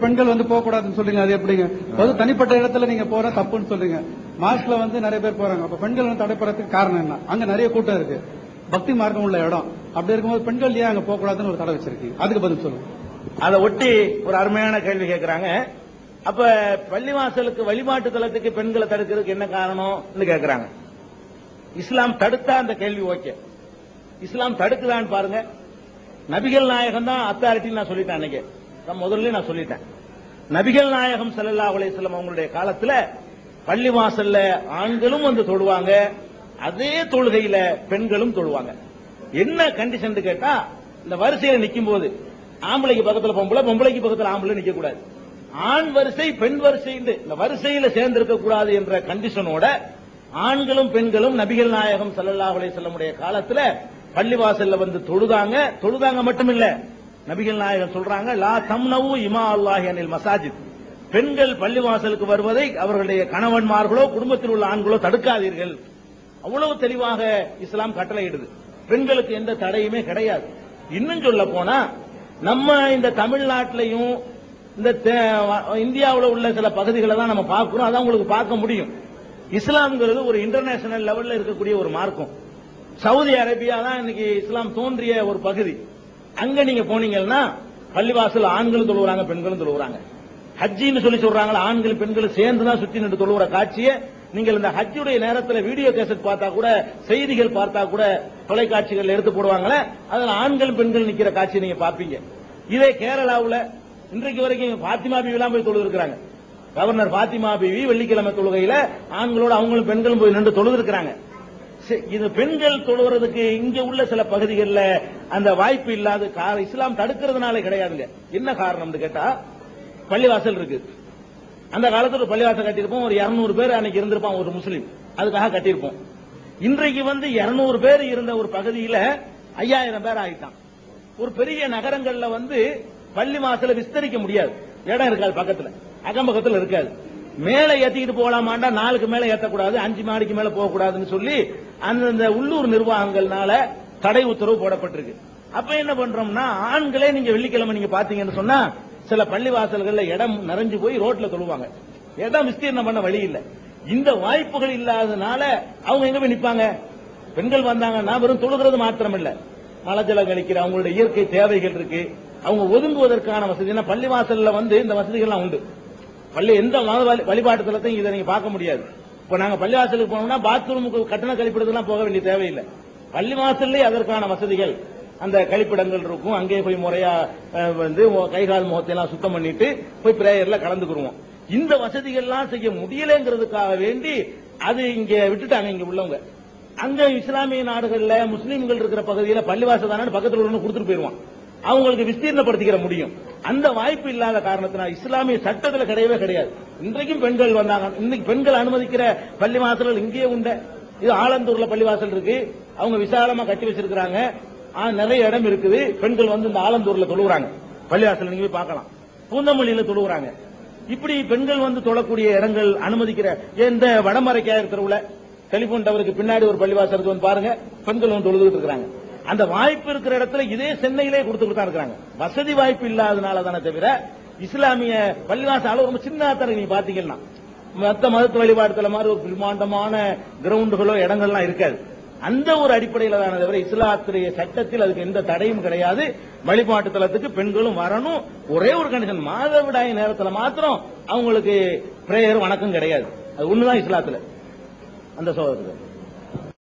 பெண்கள் வந்து போக கூடாதுன்னு சொல்றீங்க, அது எப்படிங்க? தனிப்பட்ட இடத்துல நீங்க போற தப்புன்னு சொல்றீங்க. மாஸ்க்ல வந்து நிறைய பேர் போறாங்க, அப்ப பெண்கள் வந்து தடைப்படுறதுக்கு காரணம் என்ன? அங்க நிறைய கூட்டம் இருக்கு, பக்தி மார்க்கம் உள்ள இடம். அப்படி இருக்கும்போது பெண்கள் ஏன் அங்க போக கூடாதுன்னு ஒரு தடை வச்சிருக்கீங்க? அதுக்கு பதில் சொல்லுங்க. அதை ஒட்டி ஒரு அருமையான கேள்வி கேட்கிறாங்க. அப்ப பள்ளிவாசலுக்கு வழிபாட்டு தலத்துக்கு பெண்களை தடுக்கிறதுக்கு என்ன காரணம் கேட்கிறாங்க. இஸ்லாம் தடுத்தா அந்த கேள்வி ஓகே. இஸ்லாம் தடுக்குதான்னு பாருங்க. நபிகள் நாயகம் தான் அத்தாரிட்டின்னு நான் சொல்லிட்டேன். அன்னைக்கு முதல்ல நான் சொல்லிட்டேன். நபிகள் நாயகம் ஸல்லல்லாஹு அலைஹி வஸல்லம் அவங்களுடைய காலத்துல பள்ளிவாசல்ல ஆண்களும் வந்து தொழுவாங்க, அதே தொழுகையில பெண்களும் தொழுவாங்க. என்ன கண்டிஷன் கேட்டா, இந்த வரிசையில நிக்கும் போது ஆம்பளைக்கு பக்கத்துல பொம்பளை, பொம்பளைக்கு பக்கத்துல ஆம்பளை நிக்க கூடாது. ஆண் வரிசை பெண் வரிசை இந்த வரிசையில சேர்ந்திருக்க கூடாது என்ற கண்டிஷனோட ஆண்களும் பெண்களும் நபிகள் நாயகம் ஸல்லல்லாஹு அலைஹி வஸல்லமுடைய காலத்துல பள்ளிவாசல்ல வந்து தொழுதாங்க மட்டும் இல்ல, நபிகள் நாயகம் சொல்றாங்க, லா தம்னவு இமா அல்லாஹி அனில் மசாஜித், பெண்கள் பள்ளிவாசலுக்கு வருவதை அவர்களுடைய கணவன்மார்களோ குடும்பத்தில் உள்ள ஆண்களோ தடுக்காதீர்கள். அவ்வளவு தெளிவாக இஸ்லாம் கட்டளையிடுது. பெண்களுக்கு எந்த தடையுமே கிடையாது. இன்னும் சொல்ல போனா நம்ம இந்த தமிழ்நாட்டிலையும் இந்த இந்தியாவில் உள்ள சில பகுதிகளை தான் நம்ம பார்க்கிறோம். அதான் உங்களுக்கு பார்க்க முடியும். இஸ்லாம்ங்கிறது ஒரு இன்டர்நேஷனல் லெவல்ல இருக்கக்கூடிய ஒரு மார்க்கம். சவுதி அரேபியா தான் இன்னைக்கு இஸ்லாம் தோன்றிய ஒரு பகுதி. அங்க நீங்க போனீங்கன்னா பள்ளிவாசல் ஆண்களும் தொழுகிறாங்க, பெண்களும் தொழுகிறாங்க. ஹஜ்ஜின்னு சொல்லி சொல்றாங்க, ஆண்கள் பெண்களும் சேர்ந்து தான் சுத்தி நின்று தொழுகிற காட்சியை நீங்கள் இந்த ஹஜ்ஜுடைய நேரத்தில் வீடியோ கேசட் பார்த்தா கூட, செய்திகள் பார்த்தா கூட, தொலைக்காட்சிகள் எடுத்து போடுவாங்களே, அதுல ஆண்கள் பெண்கள் நிக்கிற காட்சி நீங்க பாப்பீங்க. இதே கேரளாவில் இன்றைக்கு வரைக்கும் பாத்திமா பீவி எல்லாம் போய் தொழுது இருக்கிறாங்க. கவர்னர் பாத்திமா பீவி வெள்ளிக்கிழமை தொழுகையில ஆண்களோட அவங்களும் பெண்களும் போய் நின்று தொழுது இருக்கிறாங்க. இது பெண்கள் தொழுகிறதுக்கு இங்க உள்ள சில பகுதிகளில் அந்த வாய்ப்பு இல்லாத இஸ்லாம் தடுக்கிறதுனால கிடையாதுங்க. என்ன காரணம் கேட்டா, பள்ளிவாசல் இருக்கு. அந்த காலத்துல ஒரு பள்ளிவாசல் கட்டியிருப்போம், ஒரு 200 பேர் அன்னைக்கு இருந்திருப்பான் ஒரு முஸ்லீம், அதுக்காக கட்டியிருப்போம். இன்றைக்கு வந்து 200 பேர் இருந்த ஒரு பகுதியில 5000 பேர் ஆயிட்டான். ஒரு பெரிய நகரங்கள்ல வந்து பள்ளிவாசலை விஸ்தரிக்க முடியாது, இடம் இருக்காது, பக்கத்துல அக்கம்பக்கத்துல இருக்காது. மேல ஏத்திக்கிட்டு போகலாமாண்டா 4க்கு மேல ஏத்தக்கூடாது, 5 மாடிக்கு மேல போகக்கூடாதுன்னு சொல்லி அந்த உள்ளூர் நிர்வாகங்கள்னால தடை உத்தரவு போடப்பட்டிருக்கு. அப்ப என்ன பண்றோம்னா, ஆண்களே நீங்க வெள்ளிக்கிழமை நீங்க பாத்தீங்கன்னு சொன்னா சில பள்ளிவாசல்கள்ல இடம் நிறைஞ்சு போய் ரோட்ல தொழுவாங்க. இடம் விஸ்தீர்ணம் பண்ண வழி இல்ல. இந்த வாய்ப்புகள் இல்லாதனால அவங்க எங்க போய் நிப்பாங்க? பெண்கள் வந்தாங்கன்னா வெறும் தொழுகிறது மாத்திரம் இல்ல, மலஜலம் கழிக்கிற அவங்களுடைய இயற்கை தேவைகள் இருக்கு, அவங்க ஒதுங்குவதற்கான வசதி. பள்ளிவாசல்ல வந்து இந்த வசதிகள்லாம் உண்டு. பள்ளி எந்த வழிபாட்டு தலத்தையும் இதை நீங்க பார்க்க முடியாது. இப்ப நாங்க பள்ளிவாசலுக்கு போனோம்னா பாத்ரூமுக்கு கட்டண கழிப்பிடத்துலாம் போக வேண்டிய தேவையில்லை. பள்ளிவாசல்லே அதற்கான வசதிகள், அந்த கழிப்பிடங்கள் இருக்கும். அங்கே போய் முறையா வந்து கைகால் முகத்தை எல்லாம் சுத்தம் பண்ணிட்டு போய் பிரேயர்ல கலந்துக்குருவோம். இந்த வசதிகள்லாம் செய்ய முடியலங்கிறதுக்காக வேண்டி அது இங்க விட்டுட்டாங்க. இங்க உள்ளவங்க அங்க இஸ்லாமிய நாடுகள்ல முஸ்லீம்கள் இருக்கிற பகுதியில பள்ளிவாசல் தானே பக்கத்தில் உள்ள கொடுத்துட்டு போயிருவான், அவங்களுக்கு விஸ்தீர்ணப்படுத்திக்கிற முடியும். அந்த வாய்ப்பு இல்லாத காரணத்தினால் இஸ்லாமிய சட்டத்தில் கிடையவே கிடையாது. இன்றைக்கும் பெண்கள் வந்தாங்க. இன்னைக்கு பெண்கள் அனுமதிக்கிற பள்ளிவாசல்கள் இங்கேயே உண்டு. இது ஆலந்தூர்ல பள்ளிவாசல் இருக்கு, அவங்க விசாலமா கட்டி வச்சிருக்காங்க, நிறைய இடம் இருக்குது. பெண்கள் வந்து இந்த ஆலந்தூர்ல தொழுகிறாங்க, பள்ளிவாசல் நீங்க போய் பார்க்கலாம். பூந்தமல்லியில தொழுகிறாங்க. இப்படி பெண்கள் வந்து தொழக்கூடிய இடங்கள் அனுமதிக்கிற இந்த வடமரைக்காயர் தெருவுல டெலிபோன் டவருக்கு பின்னாடி ஒரு பள்ளிவாசல் வந்து பாருங்க, பெண்கள் வந்து தொழுதுட்டு இருக்காங்க. அந்த வாய்ப்பு இருக்கிற இடத்துல இதே சென்னையிலே கொடுத்துட்டு தான் இருக்காங்க. வசதி வாய்ப்பு இல்லாதனால தானே தவிர இஸ்லாமிய பள்ளிவாசல் ரொம்ப சின்ன நீங்க பாத்தீங்கன்னா மத்த மதத்து வழிபாடுதல மாதிரி ஒரு பிரம்மாண்டமான கிரவுண்டுகளோ இடங்கள்லாம் இருக்காது. அந்த ஒரு அடிப்படையில் தானே தவிர இஸ்லாத்துடைய சட்டத்தில் அதுக்கு எந்த தடையும் கிடையாது. வழிபாட்டு தலத்துக்கு பெண்களும் வரணும். ஒரே ஒரு கண்டிஷன், மாதவிடாய் நேரத்தில் மாத்திரம் அவங்களுக்கு பிரேயர் வணக்கம் கிடையாது. அது ஒண்ணுதான் இஸ்லாத்துல அந்த சோதரத்துக்கு.